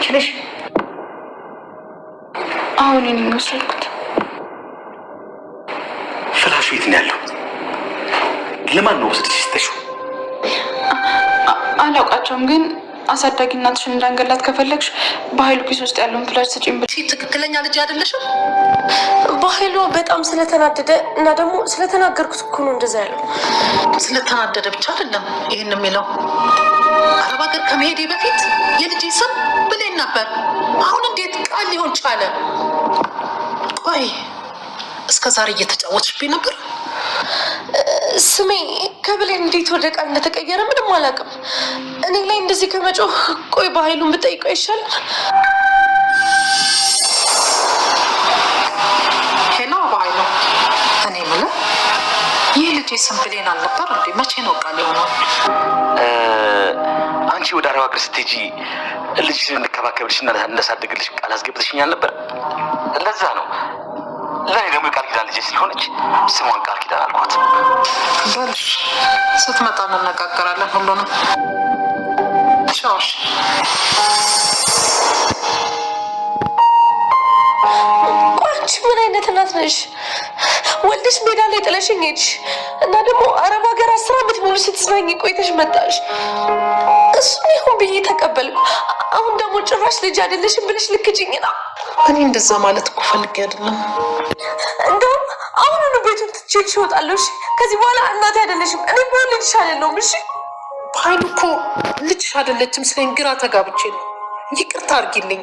ነሽ? አሁን እኔ ወሰድኩት። ፍላሹ የት ነው ያለው? ለማን ነው ወስደሽ ስትሽው? አላውቃቸውም፣ ግን አሳዳጊ እናትሽን እንዳንገላት ከፈለግሽ በኃይሉ ኪስ ውስጥ ያለውን ፍላሽ ስጪኝ ብለሽ። ትክክለኛ ልጅ አይደለሽም? በኃይሉ በጣም ስለተናደደ እና ደግሞ ስለተናገርኩት እኮ ነው እንደዛ ያለው። ስለተናደደ ብቻ አይደለም ይህን የሚለው። አረብ ሀገር ከመሄዴ በፊት የልጅ ስም ብሌን ነበር። አሁን እንዴት ቃል ሊሆን ቻለ? ቆይ እስከ ዛሬ እየተጫወትሽብኝ ነበር። ስሜ ከብሌን እንዴት ወደ ቃል እንደተቀየረ ምንም አላውቅም። እኔ ላይ እንደዚህ ከመጮህ ቆይ በኃይሉን ብጠይቀው ይሻላል። ሄሎ በኃይሉ፣ እኔ የምልህ ይህ ልጅ ስም ብሌን አልነበር እንዴ? መቼ ነው ቃል የሆነው? አንቺ ወደ አረብ ሀገር ስትሄጂ ልጅሽን እንከባከብልሽ እና እንዳሳድግልሽ ቃል አስገብተሽኝ አልነበር? ለዛ ነው። ለኔ ደግሞ የቃል ኪዳን ልጅ ስለሆነች ስሟን ቃል ኪዳን አልኳት። በልሽ፣ ስትመጣ እንነጋገራለን ሁሉንም። ቻውሽ። አንቺ ምን አይነት እናት ነሽ? ወልደሽ ሜዳ ላይ ጥለሽኝ ሄድሽ እና ደግሞ አረብ ሀገር 10 ዓመት ሙሉ ስትስማኝ ቆይተሽ መጣሽ። እሱን ይሁን ብዬ ተቀበልኩ። አሁን ደግሞ ጭራሽ ልጅ አይደለሽም ብለሽ ልክጅኝ ነው። እኔ እንደዛ ማለት እኮ ፈልጌ አይደለም። እንደውም አሁኑኑ ቤቱን ትቼልሽ እወጣለሁ። እሺ? ከዚህ በኋላ እናቴ አይደለሽም። እኔ ቢሆን ልጅሽ አይደለሁም። እሺ? በኃይሉ እኮ ልጅሽ አይደለችም ስለኝ ግራ ተጋብቼ ነው። ይቅርታ አድርጊልኝ።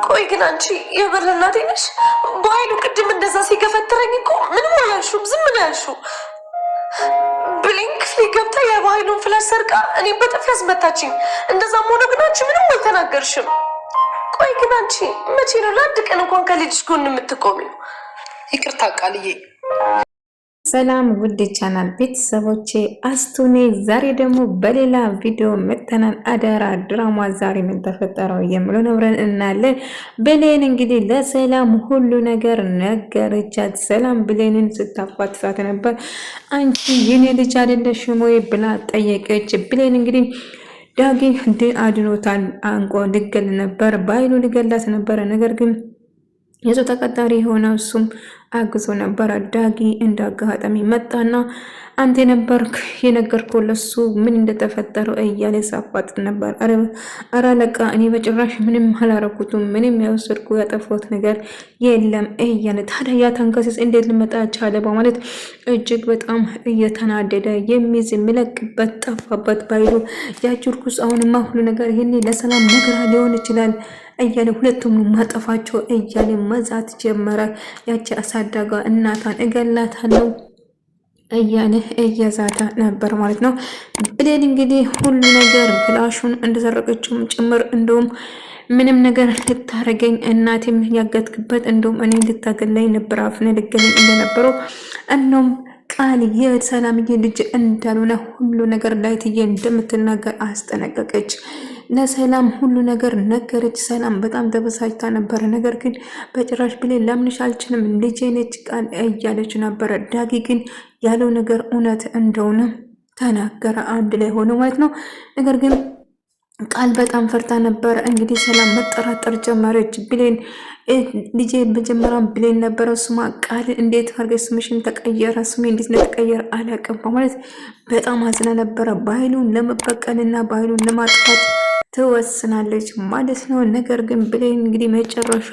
ቆይ ግን አንቺ የምር እናቴ ነሽ? በኃይሉ ቅድም እንደዛ ሲገፈትረኝ እኮ ምንም አላልሽውም፣ ዝም ነው ያልሽው። ብሌን ክፍሌ ገብታ የበኃይሉን ፍላሽ ሰርቃ እኔም በጥፊ ያስመታችኝ። እንደዛም ሆኖ ግን አንቺ ምንም አልተናገርሽም። ቆይ ግን አንቺ መቼ ነው ለአንድ ቀን እንኳን ከልጅሽ ጎን የምትቆሚው? ይቅርታ ቃልዬ። ሰላም ውድ ቻናል ቤተሰቦቼ፣ አስቱኔ ዛሬ ደግሞ በሌላ ቪዲዮ መጥተናል። አደራ ድራማ ዛሬ ምን ተፈጠረው የሚለውን አብረን እናያለን። ብሌን እንግዲህ ለሰላም ሁሉ ነገር ነገረቻት። ሰላም ብሌንን ስታፋጥሳት ነበር። አንቺ የኔ ልጅ አይደለሽም ወይ ብላ ጠየቀች። ብሌን እንግዲህ ዳጊ አድኖታል። አንቆ ልገል ነበር፣ በኃይሉ ልገላት ነበረ። ነገር ግን የሱ ተቀጣሪ የሆነ እሱም አግዞ ነበረ። ዳጊ እንዳጋጣሚ መጣና አንተ ነበርክ የነገርከው ለሱ ምን እንደተፈጠረው እያለ ሳፋጥ ነበር። አረ አለቃ፣ እኔ በጭራሽ ምንም አላረኩትም፣ ምንም ያወሰድኩ ያጠፋሁት ነገር የለም እያለ ታዲያ ያ ተንከሲስ እንዴት ልመጣ ቻለ በማለት እጅግ በጣም እየተናደደ የሚይዝ የሚለቅበት ጠፋበት። ባይሉ ያጅርኩስ አሁንማ ሁሉ ነገር ይሄኔ ለሰላም ነግራ ሊሆን ይችላል እያለ ሁለቱም ማጠፋቸው እያለ መዛት ጀመረ። ያቺ አሳዳጋ እናቷን እገላታለሁ እያለ እየዛታ ነበር ማለት ነው። ብሌን እንግዲህ ሁሉ ነገር ፍላሹን እንደሰረቀችውም ጭምር እንደውም ምንም ነገር ልታረገኝ እናቴም ያገትክበት እንደውም እኔ ልታገለኝ ነበር አፍነ ልገለኝ እንደነበረው እንደውም ቃል የሰላምዬ ልጅ እንዳልሆነ ሁሉ ነገር ላይትዬ እንደምትናገር አስጠነቀቀች። ለሰላም ሁሉ ነገር ነገረች። ሰላም በጣም ተበሳጭታ ነበረ። ነገር ግን በጭራሽ ብሌን ላምንሽ አልችልም፣ ልጄ ነች ቃል እያለች ነበረ። ዳጊ ግን ያለው ነገር እውነት እንደሆነ ተናገረ። አንድ ላይ ሆነ ማለት ነው። ነገር ግን ቃል በጣም ፈርታ ነበረ። እንግዲህ ሰላም መጠራጠር ጀመረች። ብሌን ልጄ መጀመሪያም ብሌን ነበረ ስሟ ቃል እንዴት አድርገሽ ስምሽን ተቀየረ? ስሜ እንዴት እንደተቀየረ አላውቅም በማለት በጣም አዝና ነበረ። በኃይሉን ለመበቀልና በኃይሉን ለማጥፋት ትወስናለች ማለት ነው። ነገር ግን ብሌን እንግዲህ መጨረሻ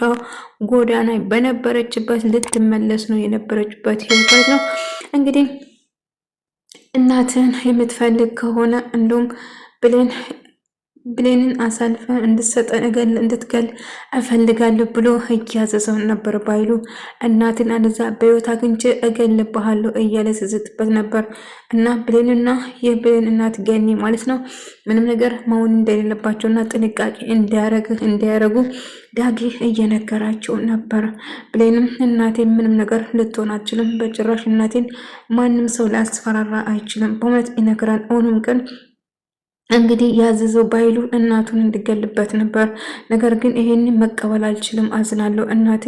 ጎዳና በነበረችበት ልትመለስ ነው የነበረችበት ህይወት ማለት ነው። እንግዲህ እናትን የምትፈልግ ከሆነ እንደውም ብሌንን አሳልፈን እንድትገል እፈልጋለሁ ብሎ እያዘዘው ነበር። ባይሉ እናትን አለዛ በህይወት አግኝቼ እገልብሃለሁ እያለ ስዝትበት ነበር። እና ብሌንና የብሌን እናት ገኒ ማለት ነው ምንም ነገር መሆን እንደሌለባቸውና ጥንቃቄ እንዲያረጉ ዳጊ እየነገራቸው ነበር። ብሌንም እናቴ ምንም ነገር ልትሆን አትችልም፣ በጭራሽ እናቴን ማንም ሰው ሊያስፈራራ አይችልም በማለት ይነግራል። ሆኖም ግን እንግዲህ ያዘዘው ባይሉ እናቱን እንዲገልበት ነበር። ነገር ግን ይሄን መቀበል አልችልም፣ አዝናለሁ፣ እናቴ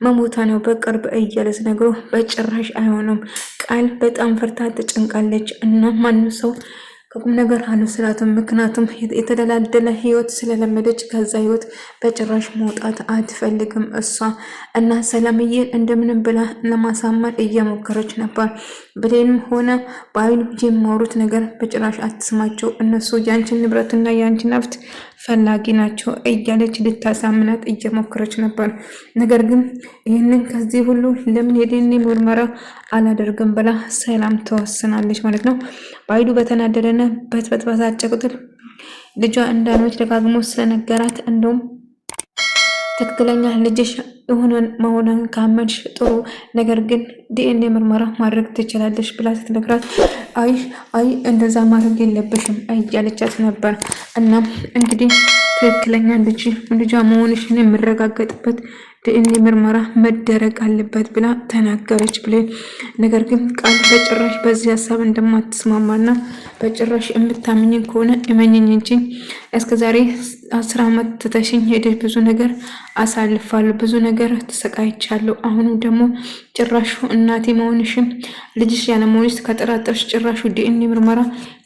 መሞታ ነው በቅርብ እያለ ሲነግሮ በጭራሽ አይሆንም፣ ቃል በጣም ፈርታ ተጨንቃለች እና ማንም ሰው ከቁም ነገር አልወሰዳትም። ምክንያቱም የተደላደለ ህይወት ስለለመደች ከዛ ህይወት በጭራሽ መውጣት አትፈልግም እሷ እና ሰላምዬን እንደምንም ብላ ለማሳመን እየሞከረች ነበር። ብሌንም ሆነ በኃይሉ የሚያወሩት ነገር በጭራሽ አትስማቸው፣ እነሱ ያንቺን ንብረትና ያንቺን ሀብት ፈላጊ ናቸው እያለች ልታሳምናት እየሞከረች ነበር። ነገር ግን ይህንን ከዚህ ሁሉ ለምን የዲኤንኤ ምርመራ አላደርግም ብላ ሰላም ተወስናለች ማለት ነው። በኃይሉ በተናደደና በተበሳጨ ቁጥር ልጇ እንዳልሆነች ደጋግሞ ስለነገራት እንደውም ትክክለኛ ልጅሽ የሆነን መሆኗን ካመንሽ ጥሩ፣ ነገር ግን ዲኤንኤ ምርመራ ማድረግ ትችላለሽ ብላ ስትነግራት አይ እንደዛ ማድረግ የለብሽም እያለቻት ነበር። እናም እንግዲህ ትክክለኛ ልጇ መሆንሽን የምረጋገጥበት ዲኤንኤ ምርመራ መደረግ አለበት ብላ ተናገረች ብሌን። ነገር ግን ቃል በጭራሽ በዚህ ሀሳብ እንደማትስማማና በጭራሽ የምታምኝ ከሆነ እመኝኝ እንጂ እስከዛሬ 10 ዓመት ትተሽኝ ሄደሽ ብዙ ነገር አሳልፋለሁ፣ ብዙ ነገር ተሰቃይቻለሁ። አሁኑ ደግሞ ጭራሹ እናቴ መሆንሽም ልጅሽ ያለ መሆንሽ ከጠራጠርሽ ጭራሹ ዲኤንኤ ምርመራ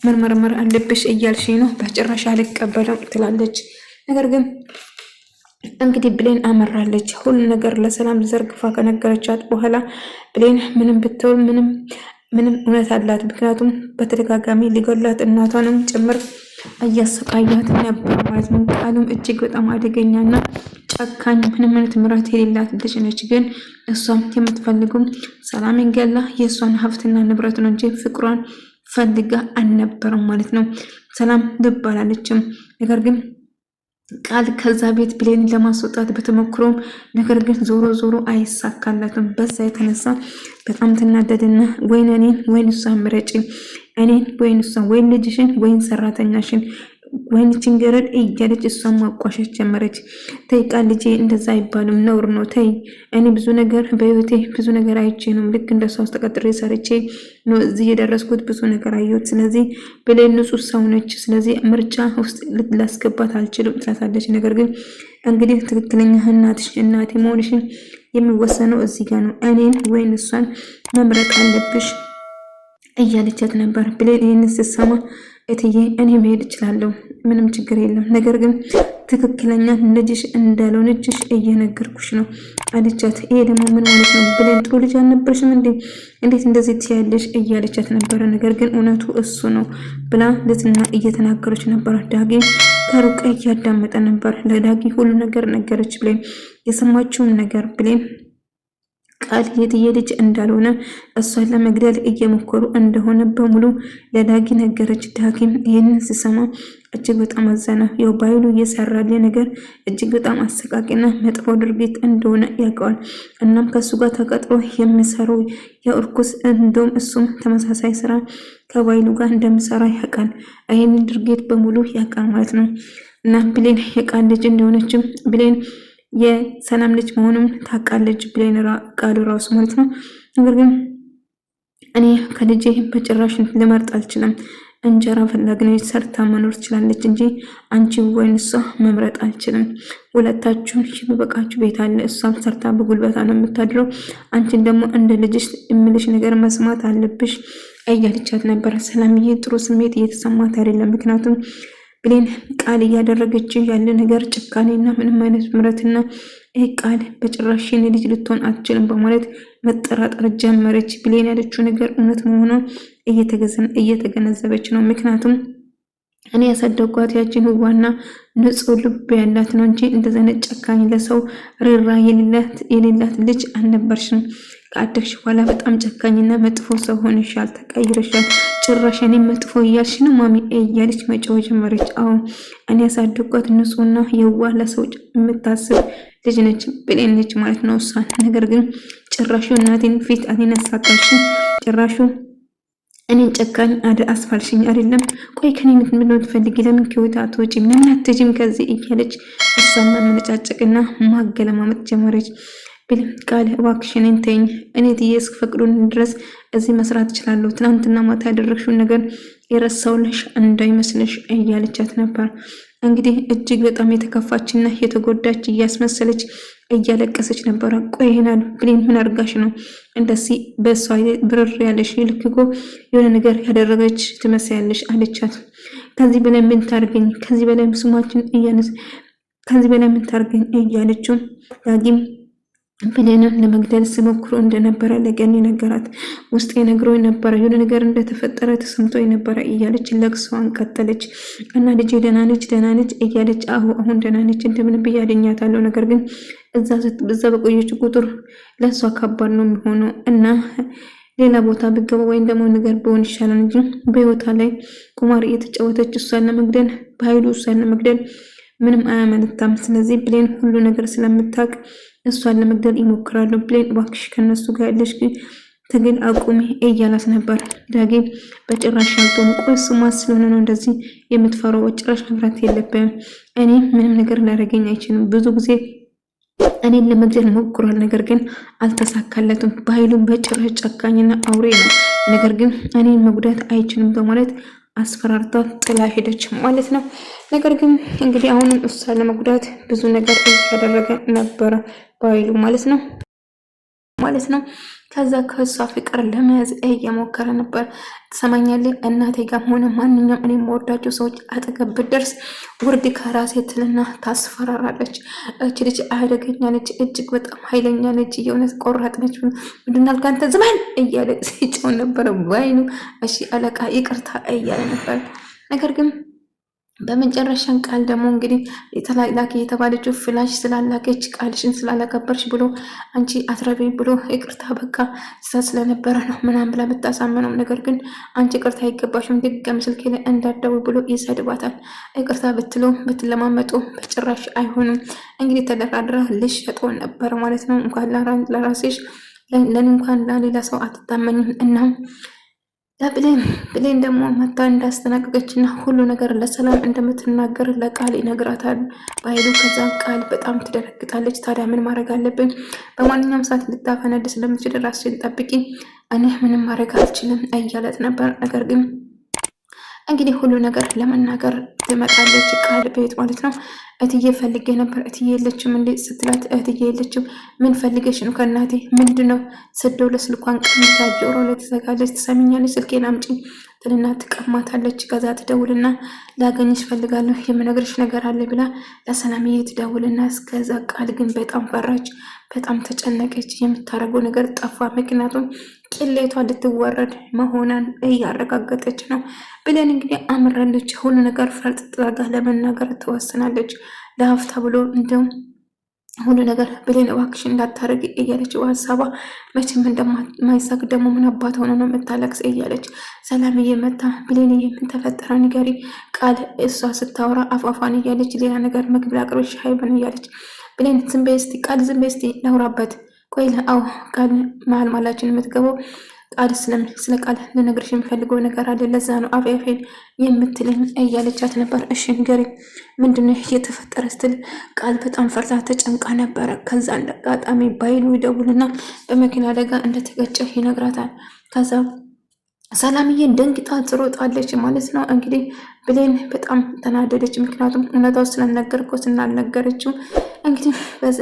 መመርመር አለብሽ እያልሽኝ ነው፣ በጭራሽ አልቀበለው ትላለች። ነገር ግን እንግዲህ ብሌን አመራለች። ሁሉ ነገር ለሰላም ዘርግፋ ከነገረቻት በኋላ ብሌን ምንም ብትውል ምንም እውነት አላት። ምክንያቱም በተደጋጋሚ ሊገላት እናቷንም ጭምር እያሰቃያት ነበር ማለት ነው። ቃሉም እጅግ በጣም አደገኛና ጨካኝ ምንም አይነት ምሕረት የሌላት ልጅ ነች። ግን እሷም የምትፈልጉም ሰላምን ገላ የእሷን ሀብትና ንብረት ነው እንጂ ፍቅሯን ፈልጋ አልነበረም ማለት ነው። ሰላም ልብ አላለችም። ነገር ግን ቃል ከዛ ቤት ብሌን ለማስወጣት በተሞክሮም ነገር ግን ዞሮ አይሳካላትም። በዛ የተነሳ በጣም ትናደድና ወይን እኔን ወይን እሷን ምረጪ፣ እኔን ወይን እሷን፣ ወይን ልጅሽን ወይን ሰራተኛሽን ወይን ችንገረድ እያለች እሷን ማቋሸሽ ጀመረች። ተይ ቃል ልጄ እንደዛ አይባልም፣ ነውር ነው። ተይ እኔ ብዙ ነገር በህይወቴ ብዙ ነገር አይቼ ነው ልክ እንደሷ ተቀጥሬ ሰርቼ ነው እዚህ የደረስኩት። ብዙ ነገር አየሁት። ስለዚህ ብሌን ንጹህ ሰው ነች። ስለዚህ ምርጫ ውስጥ ላስገባት አልችልም ትላታለች። ነገር ግን እንግዲህ ትክክለኛ እናቴ መሆንሽን የሚወሰነው እዚህ ጋር ነው። እኔን ወይን እሷን መምረጥ አለብሽ እያለቻት ነበር። ብሌን ይህንን ስትሰማ እትዬ እኔ መሄድ እችላለሁ፣ ምንም ችግር የለም። ነገር ግን ትክክለኛ ልጅሽ እንዳልሆነችሽ እየነገርኩሽ ነው አለቻት። ይሄ ደግሞ ምን ማለት ነው? ብሌን ጥሩ ልጅ አልነበረሽም እንዴ? እንዴት እንደዚህ ትያለሽ? እያለቻት ነበረ። ነገር ግን እውነቱ እሱ ነው ብላ ልትና እየተናገረች ነበር። ዳጊ ከሩቅ እያዳመጠ ነበር። ለዳጊ ሁሉ ነገር ነገረች ብሌን። የሰማችውን ነገር ብሌን ቃል የትዬ ልጅ እንዳልሆነ እሷን ለመግደል እየሞከሩ እንደሆነ በሙሉ ለዳጊ ነገረች። ዳጊም ይህንን ሲሰማ እጅግ በጣም አዘነ። ያው በኃይሉ እየሰራል ነገር እጅግ በጣም አሰቃቂና መጥፎ ድርጊት እንደሆነ ያውቀዋል። እናም ከሱ ጋር ተቀጥሮ የሚሰራው የእርኩስ እንደውም እሱም ተመሳሳይ ስራ ከኃይሉ ጋር እንደሚሰራ ያውቃል። ይህንን ድርጊት በሙሉ ያውቃል ማለት ነው። እና ብሌን የቃል ልጅ እንደሆነችም ብሌን የሰላም ልጅ መሆኑን ታውቃለች። ብሌን ቃሉ ራሱ ማለት ነው። ነገር ግን እኔ ከልጄ በጭራሽ ልመርጥ አልችልም። እንጀራ ፈላጊ ነች፣ ሰርታ መኖር ትችላለች እንጂ አንቺ ወይን እሷ መምረጥ አልችልም። ሁለታችሁን የሚበቃችሁ ቤት አለ። እሷም ሰርታ በጉልበታ ነው የምታድረው። አንቺን ደግሞ እንደ ልጅሽ የምልሽ ነገር መስማት አለብሽ እያለቻት ነበር። ሰላምዬ ጥሩ ስሜት እየተሰማት አይደለም። ምክንያቱም ብሌን ቃል እያደረገች ያለ ነገር ጭካኔና ምንም አይነት ምሕረትና ይህ ቃል በጭራሽ የኔ ልጅ ልትሆን አትችልም በማለት መጠራጠር ጀመረች። ብሌን ያለችው ነገር እውነት መሆኑን እየተገነዘበች ነው። ምክንያቱም እኔ ያሳደጓት ያችን ዋና ንጹህ ልብ ያላት ነው እንጂ እንደዛ ነጭ ጨካኝ ለሰው ርራ የሌላት ልጅ አልነበርሽም። ከአደግሽ በኋላ በጣም ጨካኝና መጥፎ ሰው ሆነሻል፣ ተቀይረሻል። ጭራሽ እኔ መጥፎ እያልሽ ነው ማሚ እያለች መጫወት ጀመረች። አዎ እኔ ያሳደጓት ንጹህና የዋህ ለሰው የምታስብ ልጅ ነች፣ ብሌን ነች ማለት ነው እሷን። ነገር ግን ጭራሹ እናቴን ፊት እኔን አሳጣሽ፣ ጭራሹ እኔን ጨካኝ አስፋልሽኝ አይደለም። ቆይ ከኔ ምንድን ነው ትፈልጊ? ለምን ከወጣ አትወጪም? ለምን አትጂም ከዚህ እያለች እሷን ማመነጫጨቅና ማገለማመጥ ጀመረች። ብሌን ቃል እባክሽ እኔን ተይኝ፣ እኔ ትዬ እስክፈቅዱን ድረስ እዚህ መስራት እችላለሁ። ትናንትና ማታ ያደረግሽውን ነገር የረሳውልሽ እንዳይመስልሽ እያለቻት ነበር። እንግዲህ እጅግ በጣም የተከፋችና የተጎዳች እያስመሰለች እያለቀሰች ነበረ። ቆይ ይሄናል ብሌን ምን አድርጋሽ ነው እንደዚህ በሷ ብርር ያለሽ? ልክ እኮ የሆነ ነገር ያደረገች ትመስያለሽ አለቻት። ከዚህ በላይ ምን ታርገኝ? ከዚህ በላይ ስማችን እያነስ ከዚህ በላይ ምን ታርገኝ እያለችው ዳጊም ብሌንን ለመግደል ሲሞክሩ እንደነበረ ለገኒ ነገራት። ውስጥ የነግሮኝ ነበረ የሆነ ነገር እንደተፈጠረ ተሰምቶ የነበረ እያለች ለቅሷን ቀጠለች። እና ልጄ ደህና ነች እያለች አሁን ደህና ነች እንደምን ብዬ አድኛታለሁ። ነገር ግን እዛ በቆየች ቁጥር ለእሷ ከባድ ነው የሚሆነው እና ሌላ ቦታ ብገባ ወይም ደግሞ ነገር በሆን ይሻላል እንጂ በህይወቷ ላይ ቁማር እየተጫወተች እሷን ለመግደል በኃይሉ እሷን ለመግደል ምንም አያመነታም። ስለዚህ ብሌን ሁሉ ነገር ስለምታውቅ እሷን ለመግደል ይሞክራሉ። ብሌን እባክሽ ከነሱ ጋር ያለሽ ትግል አቁሚ እያላት ነበር። ዳጊ በጭራሽ አልተውም። ቆይ ስሟ ስለሆነ ነው እንደዚህ የምትፈራው? በጭራሽ መፍራት የለብህም። እኔ ምንም ነገር ላደርገኝ አይችልም። ብዙ ጊዜ እኔን ለመግደል ሞክሯል፣ ነገር ግን አልተሳካለትም። በኃይሉም በጭራሽ ጨካኝና አውሬ ነው፣ ነገር ግን እኔን መጉዳት አይችልም በማለት አስፈራርታ ጥላ ሄደች ማለት ነው። ነገር ግን እንግዲህ አሁንም እሷን ለመጉዳት ብዙ ነገር እያደረገ ነበረ በኃይሉ ማለት ነው። ከዛ ከሷ ፍቅር ለመያዝ እየሞከረ ነበር። ትሰማኛለህ? እናቴ ጋር ሆነ ማንኛውም እኔ የምወዳቸው ሰዎች አጠገብ ብደርስ ውርድ ከራሴ ትልና ታስፈራራለች። እች ልጅ አደገኛ ነች፣ እጅግ በጣም ኃይለኛ ነች፣ የእውነት ቆራጥ ነች። ምንድናል ካንተ ዝመን እያለ ሲጨው ነበረ በዓይኑ። እሺ አለቃ ይቅርታ እያለ ነበር። ነገር ግን በመጨረሻን ቃል ደግሞ እንግዲህ የተላላኪ የተባለችው ፍላሽ ስላላከች ቃልሽን ስላላከበርሽ ብሎ አንቺ አትረቢ ብሎ ይቅርታ በቃ ስለነበረ ነው ምናምን ብላ ብታሳመነው፣ ነገር ግን አንቺ ይቅርታ አይገባሽም ድጋሚ ስልኬ ላይ እንዳትደውይ ብሎ ይሰድባታል። ይቅርታ ብትለው ብትለማመጡ በጭራሽ አይሆንም። እንግዲህ ተደራድራ ልሸጦ ነበር ማለት ነው። እንኳን ለራስሽ ለኔ እንኳን ለሌላ ሰው አትታመኝም። እና ብሌን ደግሞ መታ እንዳስተናገገች እና ሁሉ ነገር ለሰላም እንደምትናገር ለቃል ይነግራታል በኃይሉ። ከዛ ቃል በጣም ትደነግጣለች። ታዲያ ምን ማድረግ አለብን? በማንኛውም ሰዓት ልታፈነድ ስለምትችል ራስሽን ጠብቂ፣ እኔ ምንም ማድረግ አልችልም እያለት ነበር። ነገር ግን እንግዲህ ሁሉ ነገር ለመናገር ትመጣለች ቃል ቤት ማለት ነው። እትዬ ፈልጌ ነበር፣ እትዬ የለችም እንዴ ስትላት፣ እትዬ የለችም ምን ፈልገሽ ነው ከእናቴ? ምንድነው? ስደው ለስልኳን ቀምታ ጆሮ ላይ ትዘጋለች። ትሰሚኛለች? ስልኬን አምጪ ትልና ትቀማታለች። ከዛ ትደውልና ላገኝሽ ፈልጋለሁ የምነግርሽ ነገር አለ ብላ ለሰላምዬ ትደውልና፣ እስከዛ ቃል ግን በጣም ፈራች፣ በጣም ተጨነቀች። የምታደርገው ነገር ጠፋ። ምክንያቱም ቅሌቷ ልትወረድ መሆኗን እያረጋገጠች ነው። ብለን እንግዲህ አምራለች። ሁሉ ነገር ፈርጥ ጥጋ ለመናገር ትወስናለች። ለሀፍታ ብሎ እንደውም ሁሉ ነገር ብሌን እባክሽ እንዳታረግ እያለች ሀሳቧ መቼም እንደማይሳክ ደግሞ ምን አባት ሆነ ነው የምታለቅስ እያለች ሰላምዬ መታ ብሌን ምን ተፈጠረ ንገሪ ቃል እሷ ስታወራ አፏፏን እያለች ሌላ ነገር ምግብ ላቅርብሽ ሀይበን እያለች ብሌን ዝም በይ እስቲ ቃል ዝም በይ እስቲ ላውራበት ቆይ አዎ ቃል መሀል ማላችን የምትገባው ቃል ስለ ቃል ልነግርሽ የምፈልገው ነገር አለ ለዛ ነው አፌን የምትለኝ እያለቻት ነበር። እሺ ንገሪኝ ምንድነው እየተፈጠረ ስትል ቃል በጣም ፈርታ ተጨንቃ ነበረ። ከዛ አጋጣሚ ባይሉ ይደውልና በመኪና አደጋ እንደተገጨ ይነግራታል። ከዛ ሰላምዬን ደንግጣ ትሮጣለች ማለት ነው። እንግዲህ ብሌን በጣም ተናደደች። ምክንያቱም እውነታው ስላልነገርኩት እና አልነገረችው እንግዲህ በዛ